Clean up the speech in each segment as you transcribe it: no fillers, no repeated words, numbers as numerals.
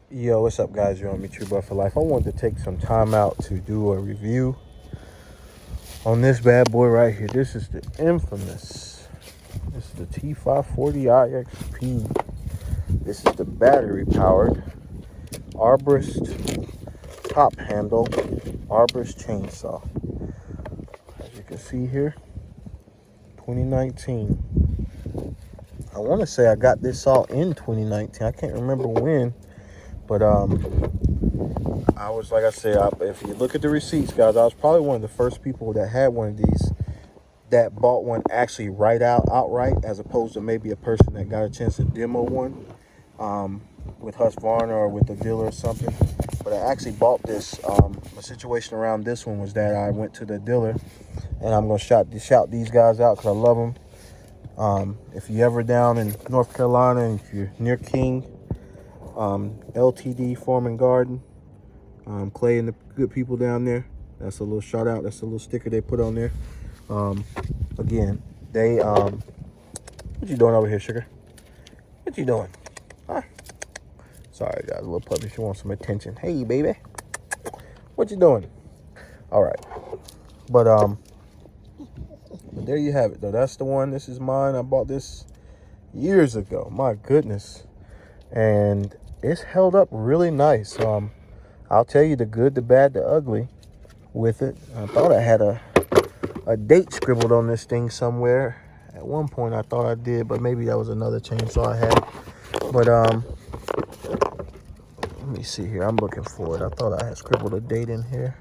Yo, what's up, guys? You're on Me True Butt for Life. I wanted to take some time out to do a review on this bad boy right here. This is the infamous. This is the T540i XP. This is the battery-powered Arborist top handle Arborist chainsaw. As you can see here, 2019. I want to say I got this saw in 2019. I can't remember when. But I was, like I said, if you look at the receipts, guys, I was probably one of the first people that had one of these, that bought one actually outright, as opposed to maybe a person that got a chance to demo one with Husqvarna or with a dealer or something. But I actually bought this. The situation around this one was that I went to the dealer, and I'm going to shout these guys out because I love them. If you're ever down in North Carolina and if you're near King, LTD Farm and Garden, Clay and the good people down there, that's a little shout out. That's a little sticker they put on there. Again, they what you doing over here, sugar? What you doing? Huh? Sorry, guys, a little puppy, she wants some attention. Hey, baby, what you doing? All right, but there you have it, though. That's the one. This is mine. I bought this years ago. My goodness. And it's held up really nice. I'll tell you the good, the bad, the ugly with it. I thought I had a date scribbled on this thing somewhere. At one point I thought I did, but maybe that was another chainsaw I had. But let me see here. I'm looking for it. I thought I had scribbled a date in here.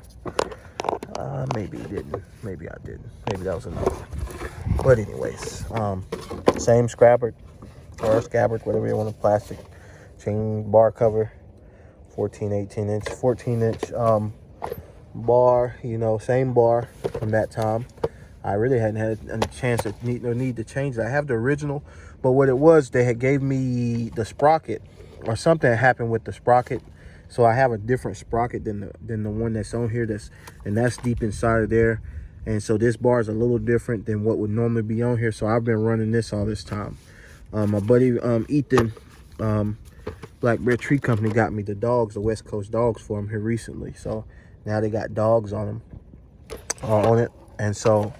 Maybe it didn't. Maybe I didn't. Maybe that was another one. But anyways, same scabbard or scabbard, whatever you want, a plastic chain bar cover, 14-inch bar, you know, same bar from that time. I really hadn't had a chance to need to change it. I have the original, but what it was, they had gave me the sprocket, or something happened with the sprocket, so I have a different sprocket than the one that's on here. That's deep inside of there, and so this bar is a little different than what would normally be on here. So I've been running this all this time. My buddy Ethan, Black Bear Tree Company, got me the West Coast dogs for them here recently. So now they got dogs on them, on it. And so,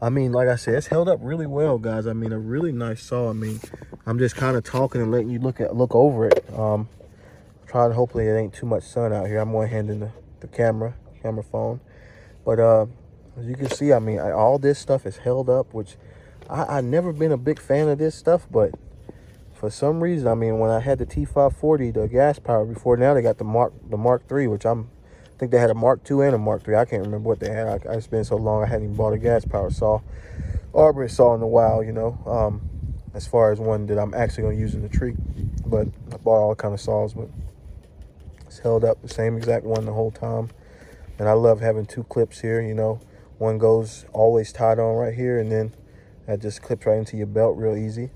I mean, like I said, it's held up really well, guys. I mean, a really nice saw. I mean, I'm just kind of talking and letting you look over it. Trying, hopefully it ain't too much sun out here. I'm one-handing the camera phone. But as you can see, I mean, all this stuff is held up, which I've never been a big fan of this stuff, but for some reason, I mean, when I had the T540, the gas power before, now they got the Mark III, which I think they had a Mark II and a Mark III. I can't remember what they had. It's been so long, I hadn't even bought a gas power saw, arborist saw in a while, you know, as far as one that I'm actually going to use in the tree. But I bought all kind of saws, but it's held up the same exact one the whole time. And I love having two clips here, you know. One goes always tied on right here, and then that just clips right into your belt real easy.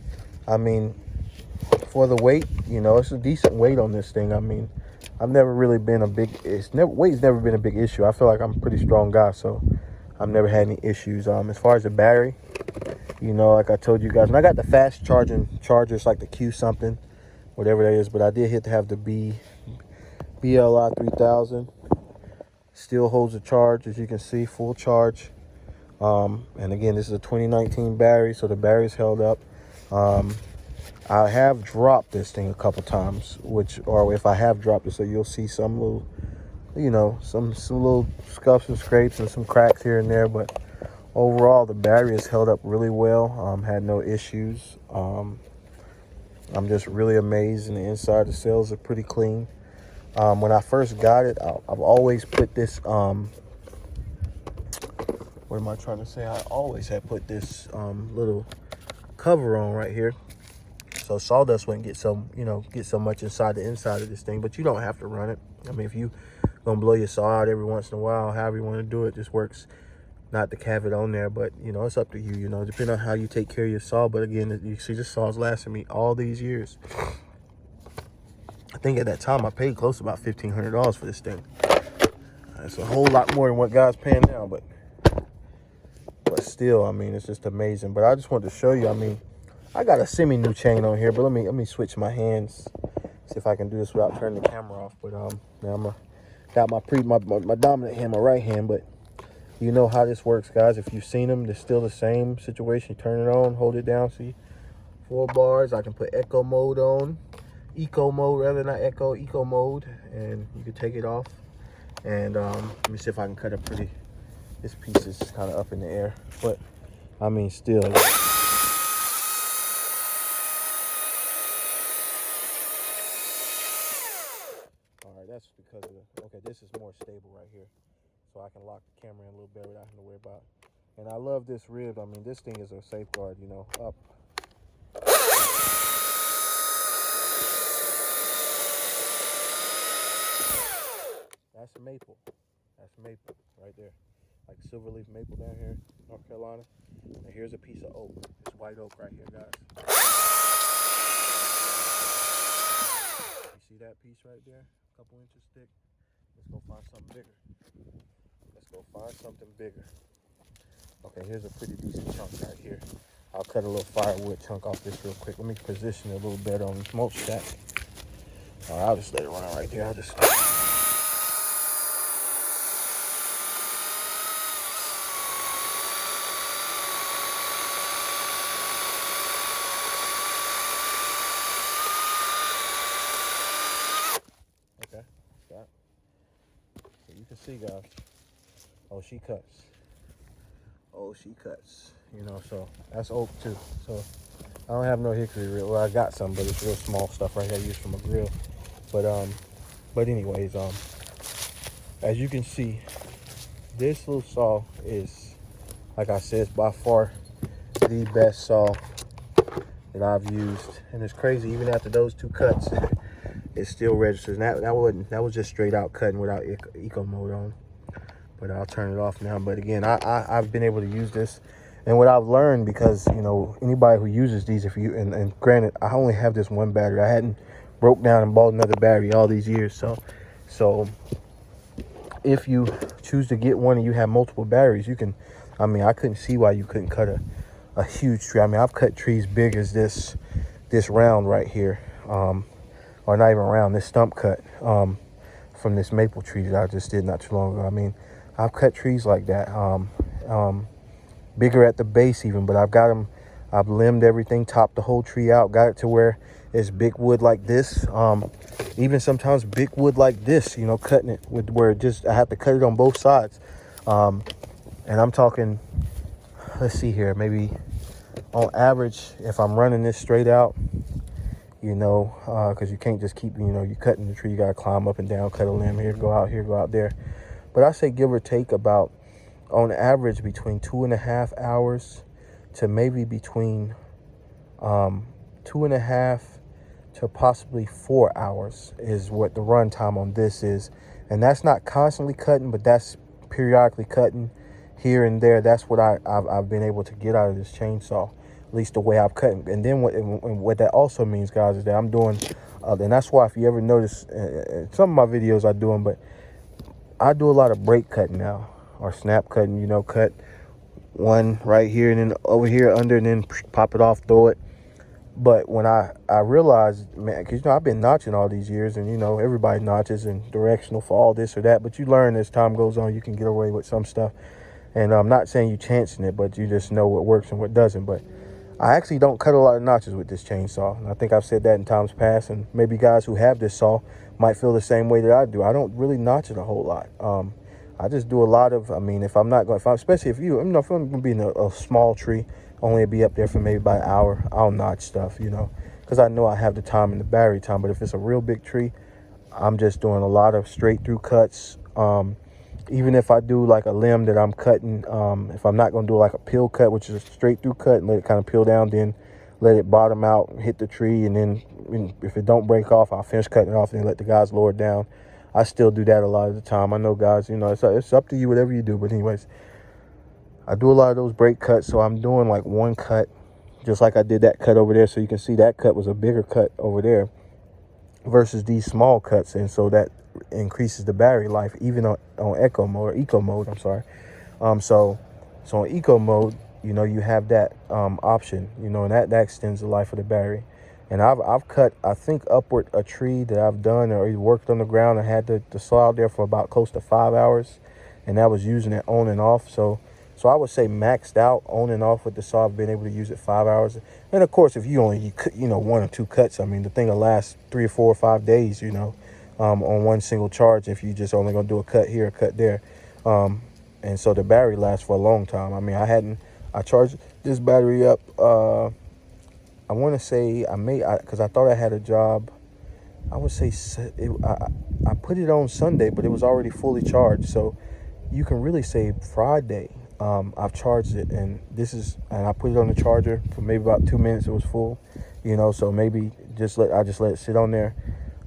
I mean, for the weight, you know, it's a decent weight on this thing. I mean, I've never really been weight's never been a big issue. I feel like I'm a pretty strong guy, so I've never had any issues. As far as the battery, you know, like I told you guys, and I got the fast chargers like the Q something, whatever that is, but I did hit to have the BLI 3000. Still holds a charge, as you can see, full charge. And again, this is a 2019 battery, so the battery's held up. I have dropped this thing a couple times, or if I have dropped it, so you'll see some little, you know, some little scuffs and scrapes and some cracks here and there, but overall the battery has held up really well. Had no issues. I'm just really amazed, and the inside, the cells are pretty clean. When I first got it, I've always put this, what am I trying to say? I always had put this little cover on right here, so sawdust wouldn't get so much inside the inside of this thing. But you don't have to run it. I mean, if you gonna blow your saw out every once in a while, however you want to do it, just works not to have it on there. But you know, it's up to you, you know, depending on how you take care of your saw. But again, you see, this saw's lasted me all these years. I think at that time I paid close to about $1,500 for this thing. It's a whole lot more than what guys paying now, but still, I mean, it's just amazing. But I just wanted to show you, I mean, I got a semi-new chain on here, but let me switch my hands See if I can do this without turning the camera off. But now got my dominant hand, my right hand. But you know how this works, guys. If you've seen them, it's still the same situation. You turn it on, hold it down. See, 4 bars. I can put echo mode on, eco mode rather, not echo, eco mode, and you can take it off. And let me see if I can cut it pretty. This piece is kind of up in the air, but I mean still. Alright, that's because of the, okay, this is more stable right here. So I can lock the camera in a little better without having to worry about it. And I love this rib. I mean, this thing is a safeguard, you know, up. That's maple. That's maple right there. Like silverleaf maple down here, North Carolina. And here's a piece of oak. It's white oak right here, guys. You see that piece right there? A couple inches thick. Let's go find something bigger. Let's go find something bigger. Okay, here's a pretty decent chunk right here. I'll cut a little firewood chunk off this real quick. Let me position it a little better on this mulch stack. All right, I'll just let it run right there. I'll just... Okay, stop. So you can see, guys. Oh, she cuts. Oh, she cuts. You know, so that's oak too. So I don't have no hickory real. Well, I got some, but it's real small stuff right here I use from a grill. But anyways, as you can see, this little saw is, like I said, it's by far the best saw that I've used. And it's crazy, even after those 2 cuts, it still registers. And that was just straight out cutting without eco mode on. But I'll turn it off now. But again, I've been able to use this. And what I've learned, because, you know, anybody who uses these, if you, and granted, I only have this one battery. I hadn't broke down and bought another battery all these years. So if you choose to get one and you have multiple batteries, you can, I mean, I couldn't see why you couldn't cut a huge tree. I mean, I've cut trees big as this round right here. Or not even round, this stump cut from this maple tree that I just did not too long ago. I mean, I've cut trees like that, bigger at the base even, but I've limbed everything, topped the whole tree out, got it to where it's big wood like this, even sometimes big wood like this, you know, cutting it with where I have to cut it on both sides. And I'm talking, let's see here, maybe on average, if I'm running this straight out, you know, because you can't just keep, you know, you cutting the tree, you got to climb up and down, cut a limb here, go out there. But I say give or take about, on average, between 2.5 hours to maybe between 2.5 to possibly 4 hours is what the run time on this is. And that's not constantly cutting, but that's periodically cutting here and there. That's what I've been able to get out of this chainsaw, at least the way I've cut. And then what that also means, guys, is that I'm doing, and that's why if you ever notice, some of my videos I do them, but I do a lot of break cutting now, or snap cutting, you know, cut one right here and then over here under and then pop it off, throw it. But when I realized, man, because, you know, I've been notching all these years, and, you know, everybody notches and directional for all this or that, but you learn as time goes on, you can get away with some stuff. And I'm not saying you chancing it, but you just know what works and what doesn't. But I actually don't cut a lot of notches with this chainsaw. And I think I've said that in times past, and maybe guys who have this saw might feel the same way that I do. I don't really notch it a whole lot. I just do a lot of, I mean, especially if you know, if I'm going to be in a small tree, only be up there for maybe about an hour, I'll notch stuff, you know, because I know I have the time and the battery time. But if it's a real big tree, I'm just doing a lot of straight through cuts. Even if I do like a limb that I'm cutting, if I'm not going to do like a peel cut, which is a straight through cut and let it kind of peel down, then let it bottom out, hit the tree, and then if it don't break off, I'll finish cutting it off and then let the guys lower it down. I still do that a lot of the time. I know, guys, you know, it's up to you, whatever you do. But anyways, I do a lot of those break cuts, so I'm doing like one cut, just like I did that cut over there. So you can see that cut was a bigger cut over there versus these small cuts, and so that increases the battery life even on eco mode. I'm sorry. So on eco mode, you know, you have that option, you know, and that extends the life of the battery. And I've cut, I think, upward a tree that I've done or worked on the ground and had the saw out there for about close to 5 hours, and I was using it on and off. So I would say maxed out on and off with the saw. I've been able to use it 5 hours. And of course, if you only cut, 1 or 2 cuts, I mean, the thing will last 3 or 4 or 5 days, on one single charge. If you just only gonna do a cut here, a cut there, and so the battery lasts for a long time. I mean, I charged this battery up. I want to say because I thought I had a job. I would say I put it on Sunday, but it was already fully charged. So you can really say Friday. I've charged it, and I put it on the charger for maybe about 2 minutes. It was full, so maybe I just let it sit on there.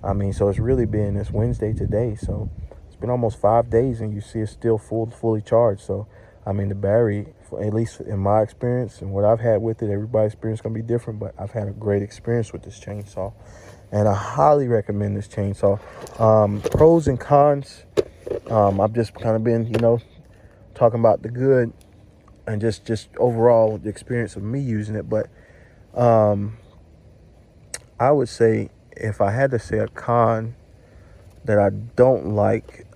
I mean, so it's really been, it's Wednesday today, so it's been almost 5 days, and you see it's still fully charged. So I mean, the battery, at least in my experience and what I've had with it, everybody's experience is gonna be different, but I've had a great experience with this chainsaw, and I highly recommend this chainsaw. Pros and cons. I've just kind of been, talking about the good and just overall the experience of me using it. But I would say, if I had to say a con that I don't like,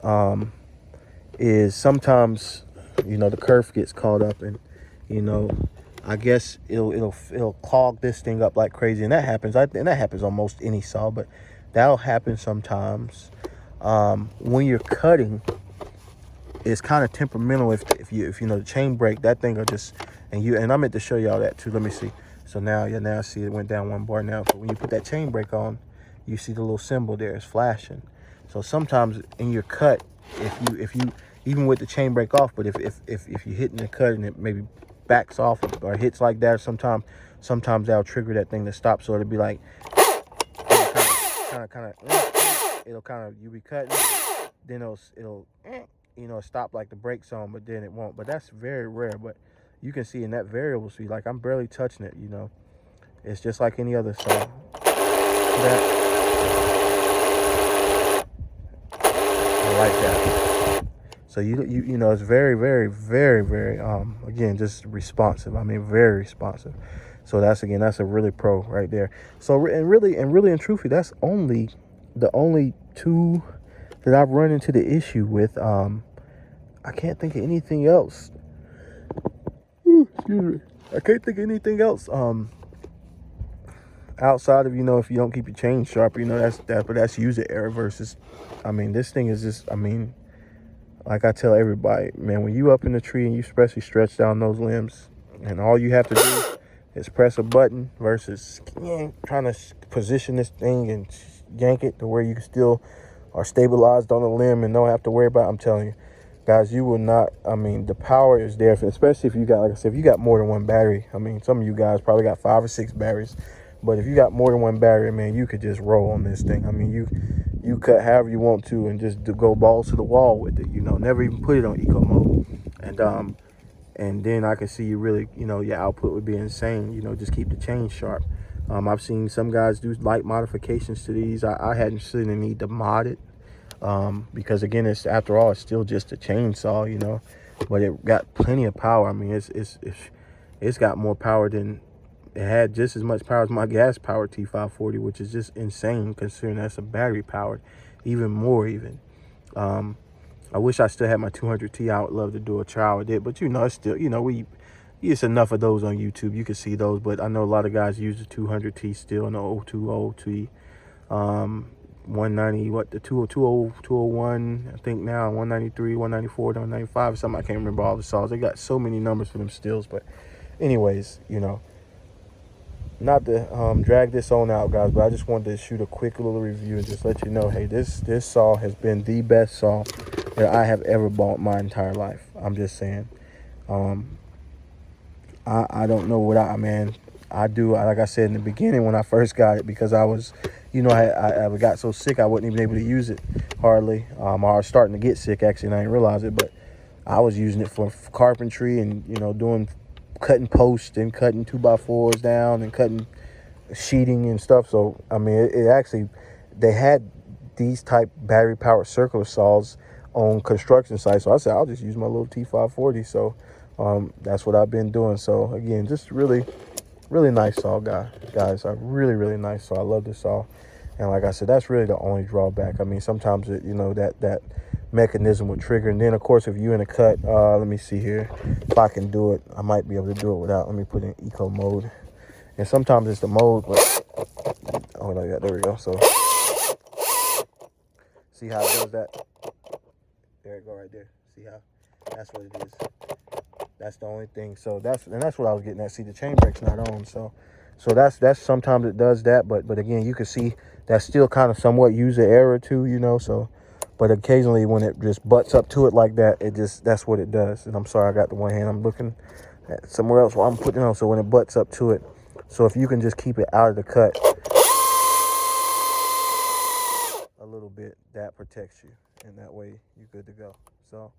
is sometimes, the kerf gets caught up, and I guess it'll clog this thing up like crazy, and that happens. And that happens on most any saw, but that'll happen sometimes. When you're cutting, it's kind of temperamental. If the chain break, that thing will just, and I meant to show y'all that too. Let me see. So now see it went down 1 bar now. So when you put that chain brake on, you see the little symbol there is flashing. So sometimes in your cut, if you even with the chain brake off, but if you hitting the cut and it maybe backs off or hits like that, sometimes that'll trigger that thing to stop. So it'll be like it'll kind of you be cutting, then it'll stop like the brake's on, but then it won't. But that's very rare. But you can see in that variable speed, like I'm barely touching it. It's just like any other saw. I like that. So it's very, very, very, very again, just responsive. I mean, very responsive. So that's a really pro right there. So and really and truthfully, that's the only two that I've run into the issue with. I can't think of anything else. Excuse me. I can't think of anything else. Outside of, if you don't keep your chain sharp, but that's user error versus, I mean, this thing is just, I mean, like I tell everybody, man, when you up in the tree and you especially stretch down those limbs, and all you have to do is press a button versus trying to position this thing and yank it to where you still are stabilized on the limb and don't have to worry about it. I'm telling you, guys, you will not, I mean, the power is there, especially if you got, like I said, if you got more than one battery. I mean, some of you guys probably got 5 or 6 batteries, but if you got more than one battery, man, you could just roll on this thing. I mean, you cut however you want to and just go balls to the wall with it, never even put it on eco mode. And then I can see you really, your output would be insane, just keep the chain sharp. I've seen some guys do light modifications to these. I hadn't seen the need to mod it, because again, after all, it's still just a chainsaw, but it got plenty of power. I mean, it's got more power than, it had just as much power as my gas powered T540, which is just insane considering that's a battery powered, even more even. I wish I still had my 200T. I would love to do a trial with it, but it's still, it's enough of those on YouTube. You can see those, but I know a lot of guys use the 200T still, and the 020T, 190, the 201, I think now, 193, 194, 195, something. I can't remember all the saws. They got so many numbers for them stills, but anyways, not to drag this on out, guys, but I just wanted to shoot a quick little review and just let you know, hey, this saw has been the best saw that I have ever bought my entire life. I'm just saying. I don't know what I do. Like I said in the beginning when I first got it, because I was, I got so sick I wasn't even able to use it hardly. I was starting to get sick actually, and I didn't realize it, but I was using it for carpentry and, doing cutting posts and cutting 2x4s down and cutting sheeting and stuff. So I mean, it actually, they had these type battery powered circular saws on construction sites, so I said I'll just use my little T540. So that's what I've been doing. So again, just really really nice saw, guys. A really nice saw. I love this saw. And like I said, that's really the only drawback. I mean, sometimes it, you know, that mechanism would trigger. And then of course, if you're in a cut, let me see here. If I can do it, I might be able to do it without. Let me put in eco mode. And sometimes it's the mode, but oh no, yeah, there we go. So see how it does that? There it go right there. See how? That's what it is. That's the only thing. So that's what I was getting at. See, the chain brake's not on. So that's sometimes it does that, but again, you can see that's still kind of somewhat user error too, you know. So, but occasionally when it just butts up to it like that, that's what it does. And I'm sorry, I got the one hand. I'm looking at somewhere else while I'm putting it on. So when it butts up to it, so if you can just keep it out of the cut a little bit, that protects you, and that way you're good to go. So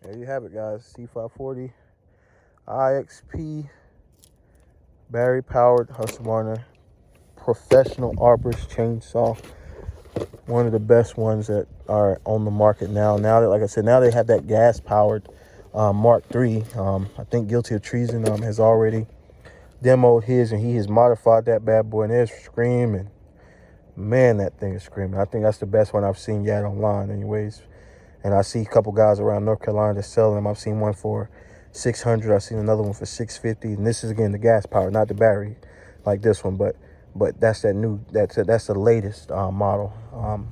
there you have it, guys. T540 IXP battery powered Husqvarna professional arborist chainsaw. One of the best ones that are on the market now. Now that, like I said, now they have that gas powered Mark III. I think Guilty of Treason has already demoed his, and he has modified that bad boy, and it's screaming. Man, that thing is screaming. I think that's the best one I've seen yet online anyways. And I see a couple guys around North Carolina that sell them. I've seen one for $600. I've seen another one for $650. And this is, again, the gas power, not the battery like this one. But that's that new, that's the latest model.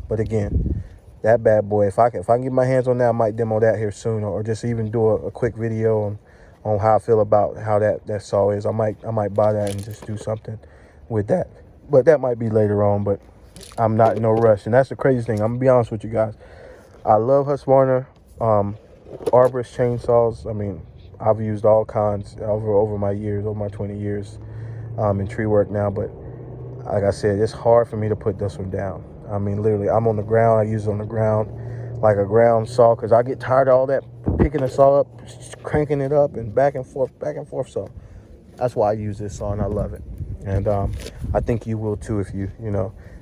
But again, that bad boy, if I can get my hands on that, I might demo that here soon, or just even do a quick video on how I feel about how that saw is. I might buy that and just do something with that. But that might be later on, but I'm not in no rush. And that's the crazy thing. I'm gonna be honest with you guys. I love Husqvarna arborist chainsaws. I mean, I've used all kinds over my years, over my 20 years in tree work now. But like I said, it's hard for me to put this one down. I mean, literally, I'm on the ground. I use it on the ground like a ground saw, because I get tired of all that picking the saw up, cranking it up, and back and forth. So that's why I use this saw, and I love it. And I think you will too if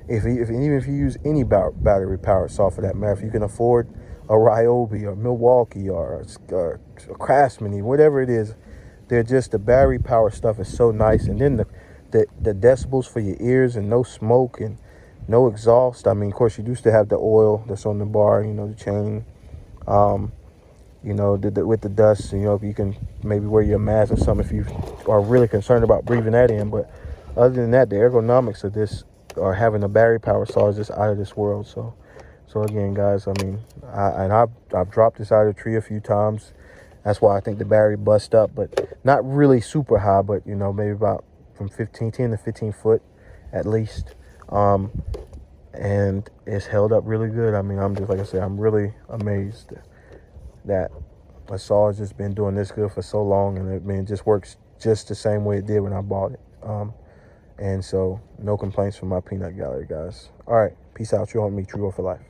even if you use any battery powered saw for that matter. If you can afford a Ryobi or Milwaukee or a Craftsman, whatever it is, they're just, the battery powered stuff is so nice. And then the decibels for your ears, and no smoke and no exhaust. I mean, of course, you do still have the oil that's on the bar, you know, the chain. You know, with the dust, you know, you can maybe wear your mask or something if you are really concerned about breathing that in. But other than that, the ergonomics of this, or having a battery power saw, is just out of this world. So again, guys, I mean, I've dropped this out of the tree a few times. That's why I think the battery bust up, but not really super high, but you know, maybe about from 10 to 15 foot at least. And it's held up really good. I mean, I'm just, like I said, I'm really amazed that a saw has just been doing this good for so long, and it just works just the same way it did when I bought it. And so no complaints from my peanut gallery, guys. All right, peace out. You're on me, True for Life.